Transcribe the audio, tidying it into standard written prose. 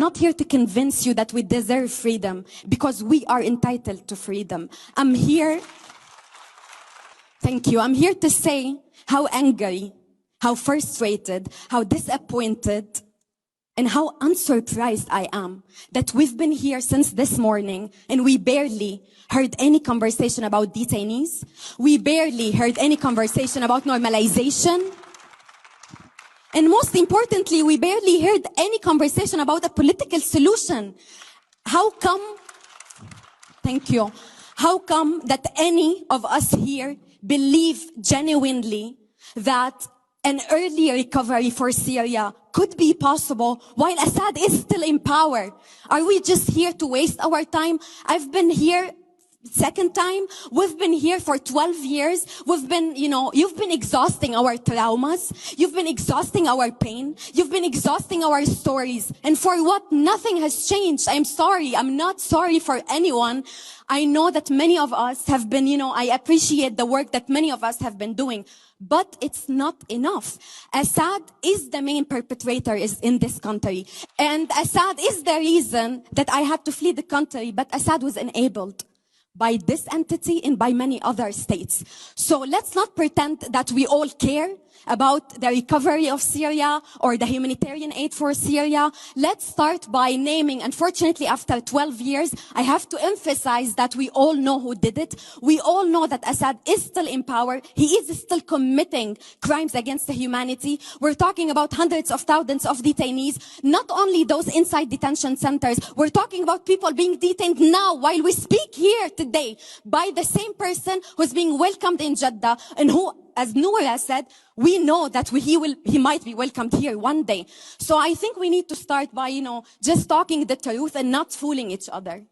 not here to convince you that we deserve freedom, because we are entitled to freedom. I'm here to say how angry, how frustrated, how disappointed, and how unsurprised I am that we've been here since this morning and we barely heard any conversation about detainees. We barely heard any conversation about normalization. And most importantly, we barely heard any conversation about a political solution. How come that any of us here believe genuinely that an early recovery for Syria could be possible while Assad is still in power? Are we just here to waste our time? I've been here second time. We've been here for 12 years. We've been, you've been exhausting our traumas. You've been exhausting our pain. You've been exhausting our stories. And for what? Nothing has changed. I'm sorry. I'm not sorry for anyone. I know that many of us have been, I appreciate the work that many of us have been doing. But it's not enough. Assad is the main perpetrator in this country. And Assad is the reason that I had to flee the country. But Assad was enabled by this entity and by many other states. So let's not pretend that we all care about the recovery of Syria or the humanitarian aid for Syria. Let's start by naming, unfortunately, after 12 years, I have to emphasize that we all know who did it. We all know that Assad is still in power. He is still committing crimes against humanity. We're talking about hundreds of thousands of detainees, not only those inside detention centers. We're talking about people being detained now while we speak here today by the same person who's being welcomed in Jeddah and who, as Noura said, we know that he might be welcomed here one day. So I think we need to start by, just talking the truth and not fooling each other.